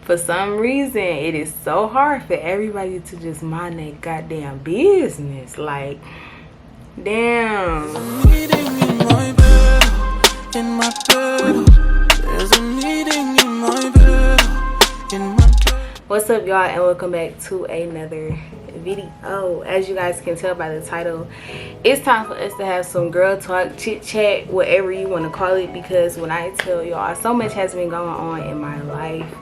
For some reason, it is so hard for everybody to just mind their goddamn business. Like, damn. What's up, y'all, and welcome back to another video. As you guys can tell by the title, it's time for us to have some girl talk, chit chat, whatever you want to call it, because when I tell y'all, so much has been going on in my life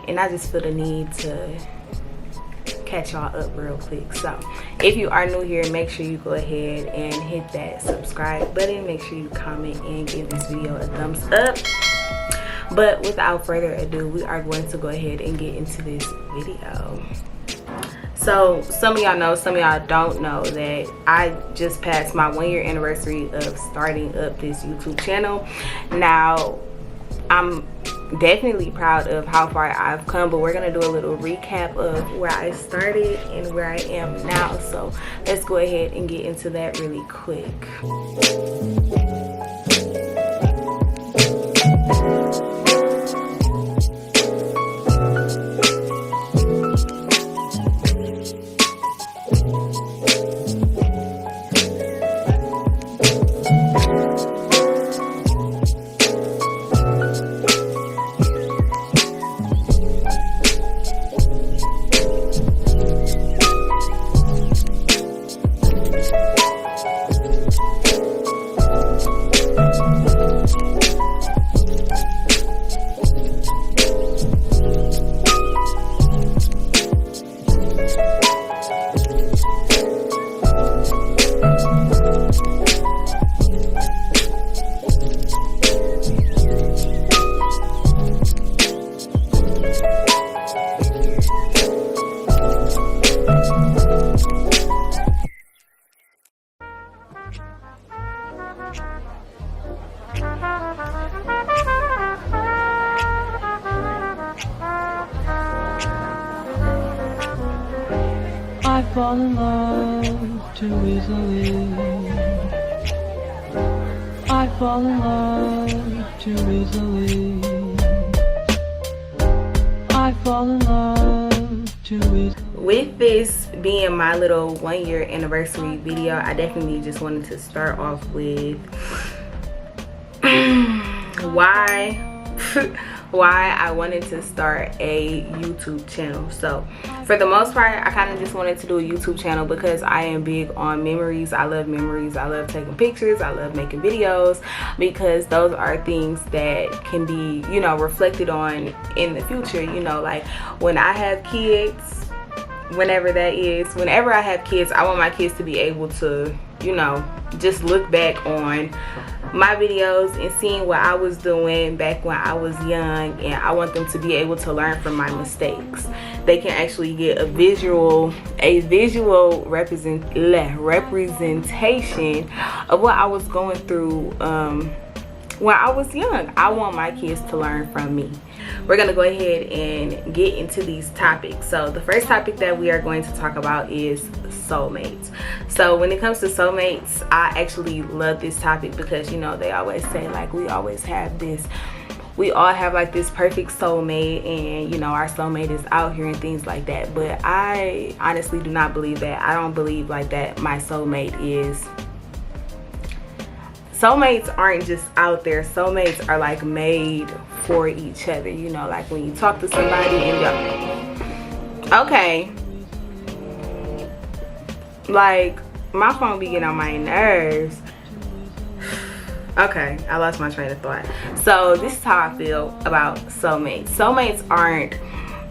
and I just feel the need to catch y'all up real quick. So if you are new here, make sure you go ahead and hit that subscribe button. Make sure you comment and give this video a thumbs up. But without further ado, we are going to go ahead and get into this video. So some of y'all know, some of y'all don't know that I just passed my 1 year anniversary of starting up this YouTube channel. Now, I'm definitely proud of how far I've come, but we're gonna do a little recap of where I started and where I am now. So let's go ahead and get into that really quick. I fall in love too easily. I fall in love too easily. I fall in love too easily. With this being my little 1 year anniversary video, I definitely just wanted to start off with why I wanted to start a YouTube channel. So for the most part, I kind of just wanted to do a YouTube channel because I am big on memories. I love memories. I love taking pictures. I love making videos because those are things that can be, you know, reflected on in the future. You know, like when I have kids, whenever that is, whenever I have kids, I want my kids to be able to, you know, just look back on my videos and seeing what I was doing back when I was young, and I want them to be able to learn from my mistakes. They can actually get a visual representation of what I was going through when I was young. I want my kids to learn from me. We're gonna go ahead and get into these topics. So the first topic that we are going to talk about is soulmates. So when it comes to soulmates, I actually love this topic because, you know, they always say like we all have like this perfect soulmate, and you know, our soulmate is out here and things like that. But I honestly do not believe that. I don't believe like that my soulmate is. Soulmates aren't just out there. Soulmates are like made for each other. You know, like when you talk to somebody and you're okay, like my phone be getting on my nerves. Okay, I lost my train of thought. So this is how I feel about soulmates. Soulmates aren't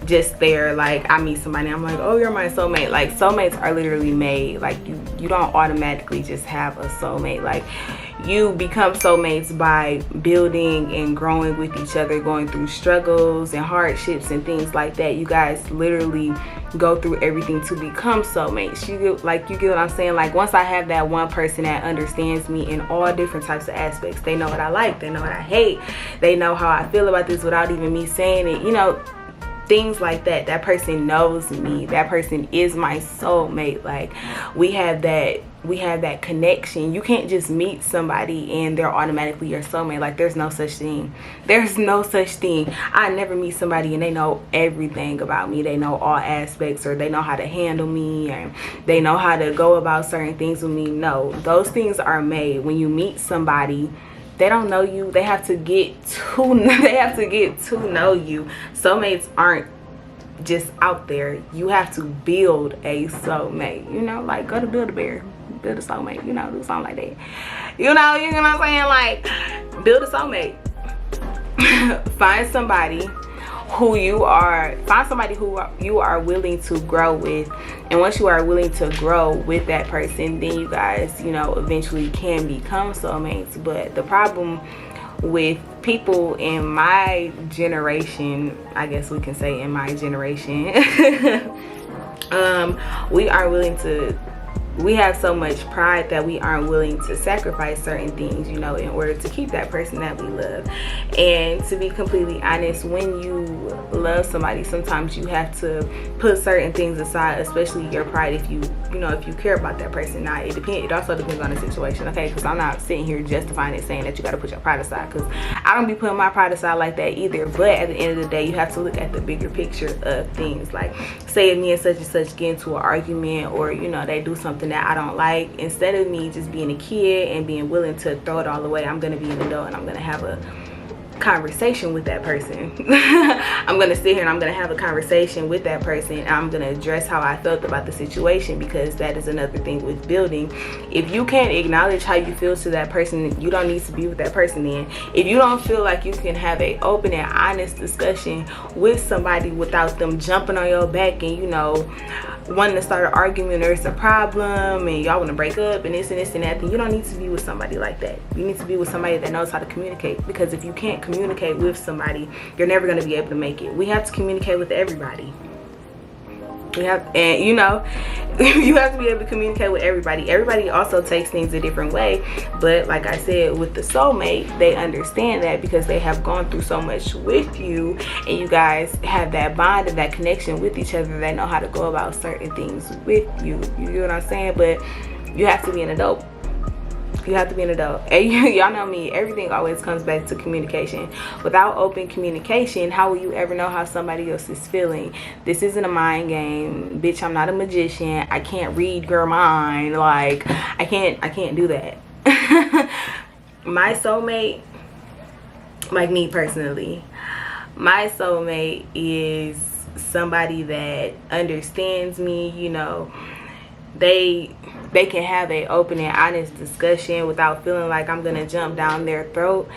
just there like I meet somebody, I'm like, oh, you're my soulmate. Like soulmates are literally made. Like you don't automatically just have a soulmate. Like you become soulmates by building and growing with each other, going through struggles and hardships and things like that. You guys literally go through everything to become soulmates. You get what I'm saying? Like once I have that one person that understands me in all different types of aspects, they know what I like, they know what I hate, they know how I feel about this without even me saying it, you know, things like that. That person knows me. That person is my soulmate. Like, we have that connection. You can't just meet somebody and they're automatically your soulmate. Like, there's no such thing. There's no such thing. I never meet somebody and they know everything about me. They know all aspects, or they know how to handle me, and they know how to go about certain things with me. No, those things are made. When you meet somebody, they don't know you. They have to get to know you. Soulmates aren't just out there. You have to build a soulmate. You know, like, go to Build-A-Bear, build a soulmate, you know, do something like that. You know what I'm saying? Like, build a soulmate. Find somebody who you are willing to grow with, and once you are willing to grow with that person, then you guys, you know, eventually can become soulmates. But the problem with people in my generation, I guess we can say in my generation, we have so much pride that we aren't willing to sacrifice certain things, you know, in order to keep that person that we love. And to be completely honest, when you love somebody, sometimes you have to put certain things aside, especially your pride, if you care about that person. Now, it also depends on the situation, okay? Because I'm not sitting here justifying it, saying that you got to put your pride aside, because I don't be putting my pride aside like that either. But at the end of the day, you have to look at the bigger picture of things. Like, say if me and such and such get into an argument, or, you know, they do something that I don't like, instead of me just being a kid and being willing to throw it all away, I'm gonna be an adult and I'm gonna have a conversation with that person. I'm gonna sit here and I'm gonna have a conversation with that person, and I'm gonna address how I felt about the situation, because that is another thing with building. If you can't acknowledge how you feel to that person, you don't need to be with that person. Then if you don't feel like you can have a open and honest discussion with somebody without them jumping on your back and, you know, wanting to start an argument, or it's a problem and y'all want to break up and this and this and that, then you don't need to be with somebody like that. You need to be with somebody that knows how to communicate, because if you can't communicate with somebody, you're never going to be able to make it. We have to communicate with everybody. And you know, you have to be able to communicate with everybody. Everybody also takes things a different way, but like I said, with the soulmate, they understand that because they have gone through so much with you, and you guys have that bond and that connection with each other. They know how to go about certain things with you. You know what I'm saying? But you have to be an adult. You have to be an adult. And y'all know me, everything always comes back to communication. Without open communication, how will you ever know how somebody else is feeling? This isn't a mind game, bitch. I'm not a magician. I can't read your mind. Like, I can't do that. My soulmate, like me personally, my soulmate is somebody that understands me. You know, they can have an open and honest discussion without feeling like I'm gonna jump down their throat.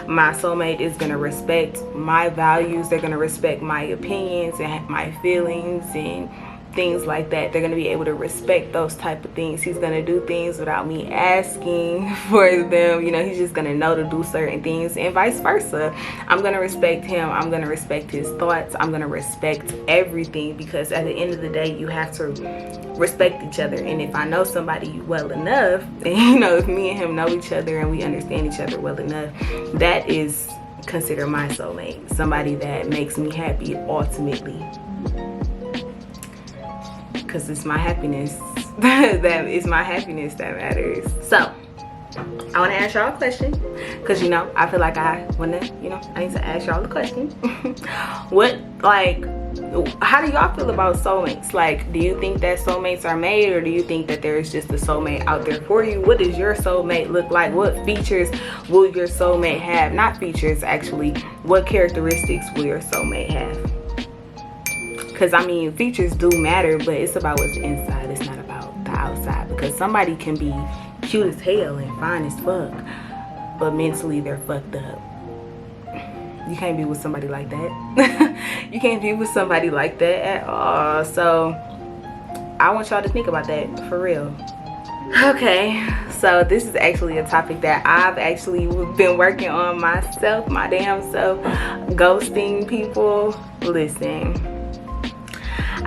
My soulmate is gonna respect my values. They're gonna respect my opinions and my feelings and things like that. They're gonna be able to respect those type of things. He's gonna do things without me asking for them. You know, he's just gonna know to do certain things, and vice versa. I'm gonna respect him. I'm gonna respect his thoughts. I'm gonna respect everything, because at the end of the day, you have to respect each other. And if I know somebody well enough, and you know, if me and him know each other and we understand each other well enough, that is considered my soulmate. Somebody that makes me happy ultimately, because it's my happiness that is my happiness that matters. So I want to ask y'all a question, because you know, I feel like I need to ask y'all a question. How do y'all feel about soulmates? Like, do you think that soulmates are made, or do you think that there's just a soulmate out there for you? What does your soulmate look like? What features will your soulmate have? Not features, actually. What characteristics will your soulmate have? Because I mean, features do matter, but it's about what's inside. It's not about the outside, because somebody can be cute as hell and fine as fuck, but mentally they're fucked up. You can't be with somebody like that. You can't be with somebody like that at all. So I want y'all to think about that, for real. Okay, so this is actually a topic that I've actually been working on myself, my damn self. Ghosting people. Listen,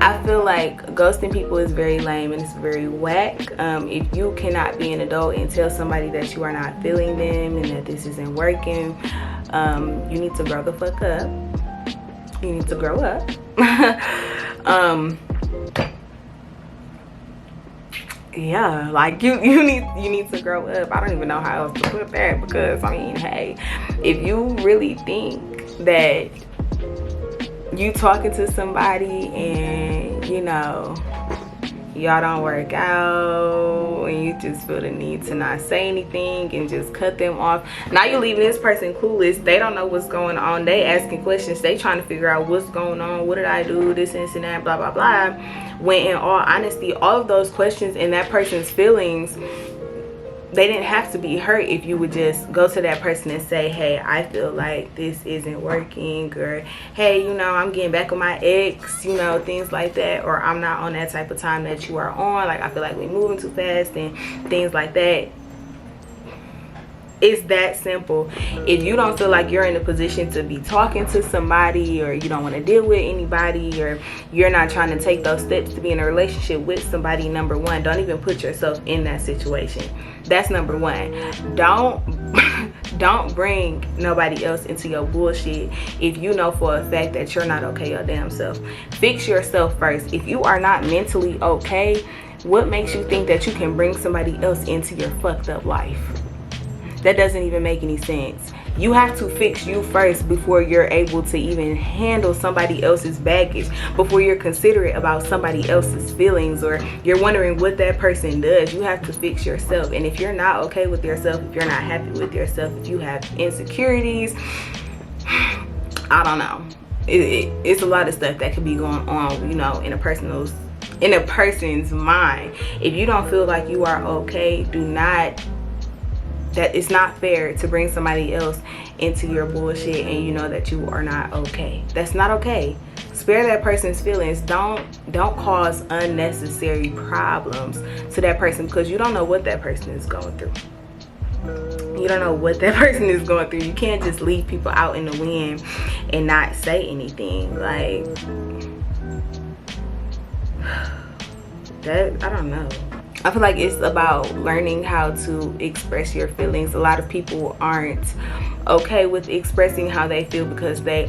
I feel like ghosting people is very lame and it's very whack. If you cannot be an adult and tell somebody that you are not feeling them and that this isn't working, you need to grow the fuck up. You need to grow up. Yeah, like you need to grow up. I don't even know how else to put that, because I mean, hey, if you really think that you talking to somebody and you know y'all don't work out and you just feel the need to not say anything and just cut them off, now you're leaving this person clueless. They don't know what's going on. They asking questions. They trying to figure out what's going on. What did I do? This and that, blah blah blah. When in all honesty, all of those questions and that person's feelings, they didn't have to be hurt if you would just go to that person and say, hey, I feel like this isn't working, or hey, you know, I'm getting back with my ex, you know, things like that, or I'm not on that type of time that you are on, like I feel like we're moving too fast and things like that. It's that simple. If you don't feel like you're in a position to be talking to somebody, or you don't want to deal with anybody, or you're not trying to take those steps to be in a relationship with somebody, number one, don't even put yourself in that situation. That's number one. Don't bring nobody else into your bullshit if you know for a fact that you're not okay your damn self. Fix yourself first. If you are not mentally okay, what makes you think that you can bring somebody else into your fucked up life? That doesn't even make any sense. You have to fix you first before you're able to even handle somebody else's baggage, before you're considerate about somebody else's feelings, or you're wondering what that person does. You have to fix yourself. And if you're not okay with yourself, if you're not happy with yourself, if you have insecurities, I don't know. It's a lot of stuff that could be going on, you know, in a person's mind. If you don't feel like you are okay, that it's not fair to bring somebody else into your bullshit and you know that you are not okay. That's not okay. Spare that person's feelings. Don't cause unnecessary problems to that person, because you don't know what that person is going through. You don't know what that person is going through. You can't just leave people out in the wind and not say anything. Like that, I don't know. I feel like it's about learning how to express your feelings. A lot of people aren't okay with expressing how they feel because they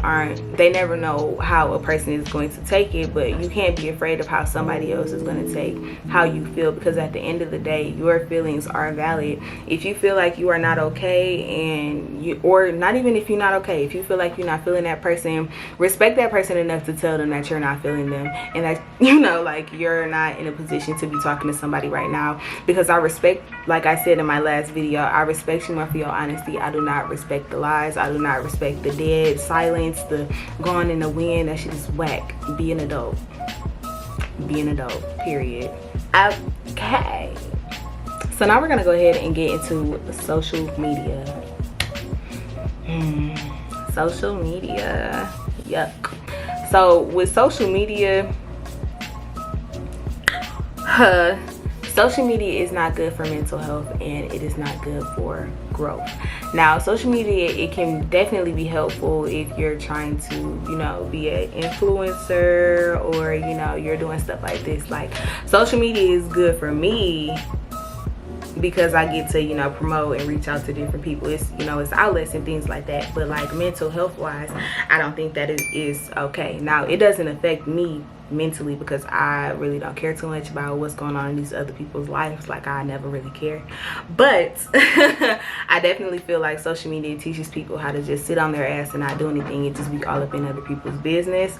never know how a person is going to take it. But you can't be afraid of how somebody else is going to take how you feel, because at the end of the day, your feelings are valid. If you feel like you are not okay, or not even if you're not okay, if you feel like you're not feeling that person, respect that person enough to tell them that you're not feeling them, and that, you know, like you're not in a position to be talking to somebody right now. Because I respect, like I said in my last video, I respect you more for your honesty. I do not respect the lies. I do not respect the dead silence, the gone in the wind. That shit is whack. Be an adult. Be an adult, period. Okay, so now we're gonna go ahead and get into social media. Social media, yuck. So with social media, social media is not good for mental health, and it is not good for growth. Now, social media, it can definitely be helpful if you're trying to, you know, be an influencer, or, you know, you're doing stuff like this. Like, social media is good for me because I get to, you know, promote and reach out to different people. It's, you know, it's outlets and things like that. But like mental health wise, I don't think that is okay. Now, it doesn't affect me mentally because I really don't care too much about what's going on in these other people's lives. Like, I never really care. But I definitely feel like social media teaches people how to just sit on their ass and not do anything and just be all up in other people's business,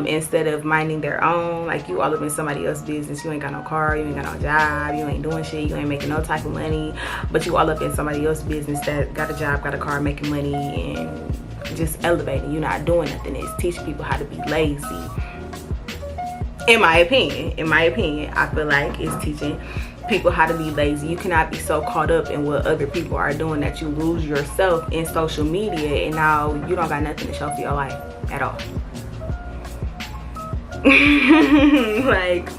instead of minding their own. Like, you all up in somebody else's business. You ain't got no car, you ain't got no job, you ain't doing shit, you ain't making no type of money, but you all up in somebody else's business that got a job, got a car, making money, and just elevating. You're not doing nothing. It's teaching people how to be lazy. In my opinion, I feel like it's teaching people how to be lazy. You cannot be so caught up in what other people are doing that you lose yourself in social media, and now you don't got nothing to show for your life at all. Like,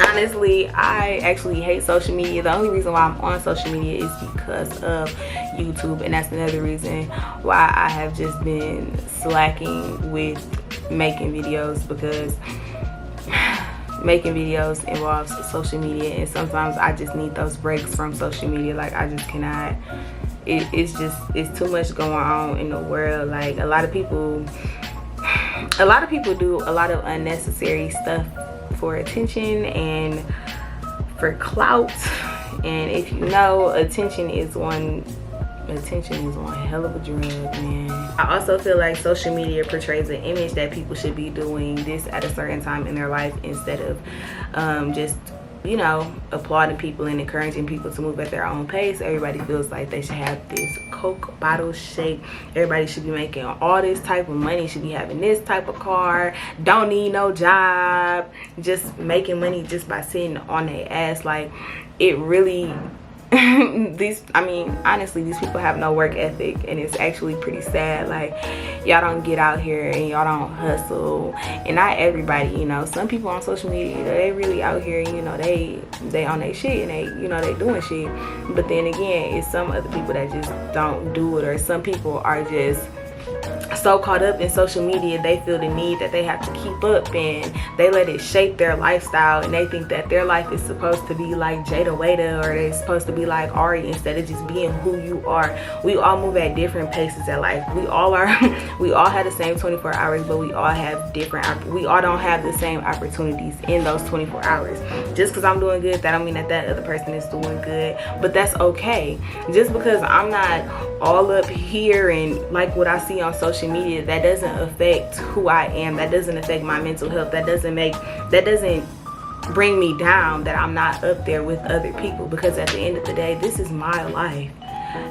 honestly, I actually hate social media. The only reason why I'm on social media is because of YouTube, and that's another reason why I have just been slacking with making videos, because making videos involves social media, and sometimes I just need those breaks from social media. Like, I just cannot. It's too much going on in the world. Like, a lot of people a lot of people do a lot of unnecessary stuff for attention and for clout. And if you know, attention is one hell of a drug, man. I also feel like social media portrays an image that people should be doing this at a certain time in their life instead of just, you know, applauding people and encouraging people to move at their own pace. Everybody feels like they should have this Coke bottle shake. Everybody should be making all this type of money, should be having this type of car, don't need no job, just making money just by sitting on their ass. Like, it really honestly, these people have no work ethic, and it's actually pretty sad. Like, y'all don't get out here and y'all don't hustle. And not everybody, you know, some people on social media, they really out here, you know, they on their shit and they, you know, they doing shit. But then again, it's some other people that just don't do it, or some people are just so caught up in social media, they feel the need that they have to keep up, and they let it shape their lifestyle, and they think that their life is supposed to be like Jada Waiter, or they're supposed to be like Ari, instead of just being who you are. We all move at different paces at life. We all have the same 24 hours, but we all don't have the same opportunities in those 24 hours. Just because I'm doing good, that don't mean that that other person is doing good, but that's okay. Just because I'm not all up here and like what I see on social media, that doesn't affect who I am. That doesn't affect my mental health. That doesn't bring me down that I'm not up there with other people, because at the end of the day, this is my life.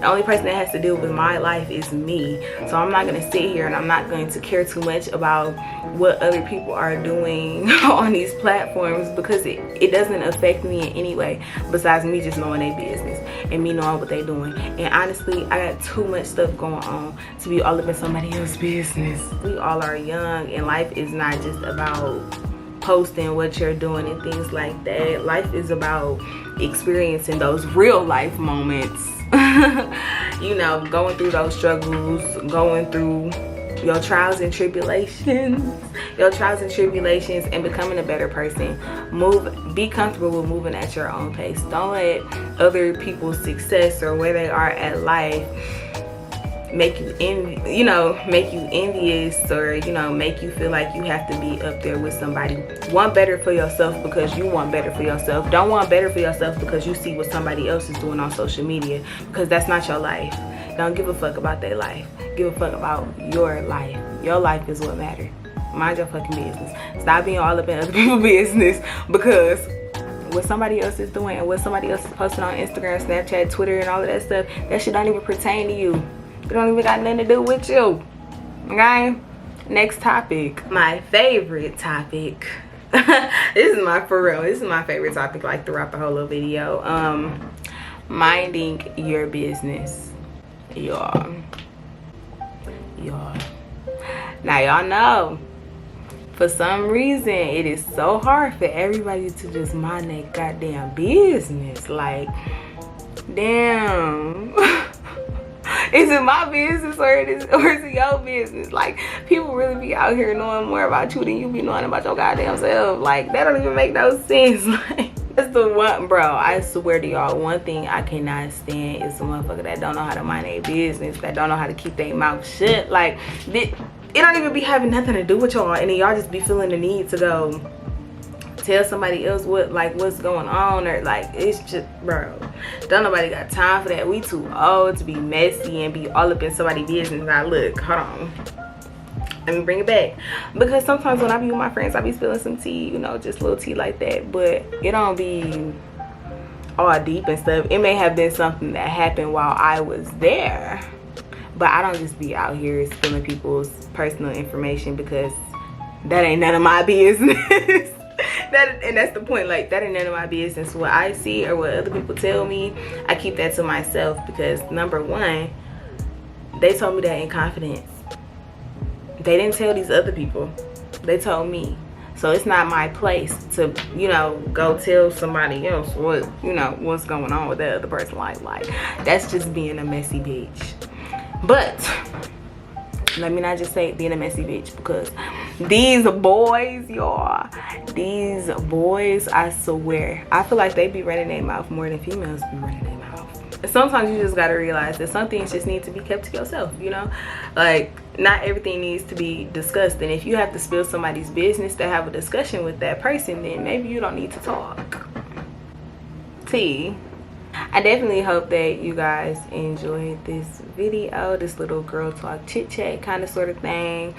The only person that has to deal with my life is me. So I'm not going to sit here and I'm not going to care too much about what other people are doing on these platforms, because it doesn't affect me in any way besides me just knowing their business and me knowing what they're doing. And honestly, I got too much stuff going on to be all up in somebody else's business. We all are young, and life is not just about posting what you're doing and things like that. Life is about experiencing those real life moments. You know, going through those struggles, going through your trials and tribulations, and becoming a better person. Be comfortable with moving at your own pace. Don't let other people's success or where they are at life make you envious, or, you know, make you feel like you have to be up there with somebody. Want better for yourself because you want better for yourself. Don't want better for yourself because you see what somebody else is doing on social media, because that's not your life. Don't give a fuck about their life. Give a fuck about your life. Your life is what matters. Mind your fucking business. Stop being all up in other people's business, because what somebody else is doing and what somebody else is posting on Instagram, Snapchat, Twitter, and all of that stuff, that shit don't even pertain to you. It don't even got nothing to do with you. Okay? Next topic. My favorite topic. This is my favorite topic, like, throughout the whole little video. Minding your business. Y'all. Now y'all know, for some reason, it is so hard for everybody to just mind their goddamn business. Like, damn. Is it my business or is it your business? Like, people really be out here knowing more about you than you be knowing about your goddamn self. Like, that don't even make no sense. Like, that's the one, bro. I swear to y'all, one thing I cannot stand is the motherfucker that don't know how to mind their business, that don't know how to keep their mouth shut. Like, it don't even be having nothing to do with y'all, and then y'all just be feeling the need to go tell somebody else what's going on, or like, it's just, bro, don't nobody got time for that. We too old to be messy and be all up in somebody's business. Now look, hold on, let me bring it back, because sometimes when I be with my friends, I be spilling some tea, you know, just little tea like that, but it don't be all deep and stuff. It may have been something that happened while I was there, but I don't just be out here spilling people's personal information, because that ain't none of my business. And that's the point. Like, that ain't none of my business. What I see or what other people tell me, I keep that to myself, because number one, they told me that in confidence. They didn't tell these other people. They told me. So it's not my place to, you know, go tell somebody else what, you know, what's going on with that other person's life. Like, that's just being a messy bitch. But let me not just say being a messy bitch, because these boys, y'all, these boys, I swear, I feel like they be running their mouth more than females be running their mouth. sometimes you just got to realize that some things just need to be kept to yourself, you know? Like, not everything needs to be discussed. And if you have to spill somebody's business to have a discussion with that person, then maybe you don't need to talk. T. I definitely hope that you guys enjoyed this video, this little girl talk chit chat kind of sort of thing.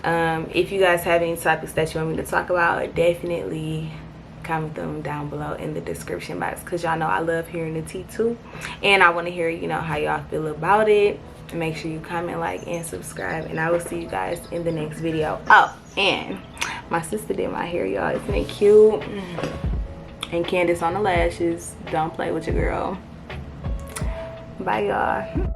If you guys have any topics that you want me to talk about, definitely comment them down below in the description box, because y'all know I love hearing the tea too, and I want to hear, you know, how y'all feel about it. Make sure you comment, like, and subscribe, and I will see you guys in the next video. Oh, and my sister did my hair, y'all. Isn't it cute? And Candace on the lashes. Don't play with your girl. Bye, y'all.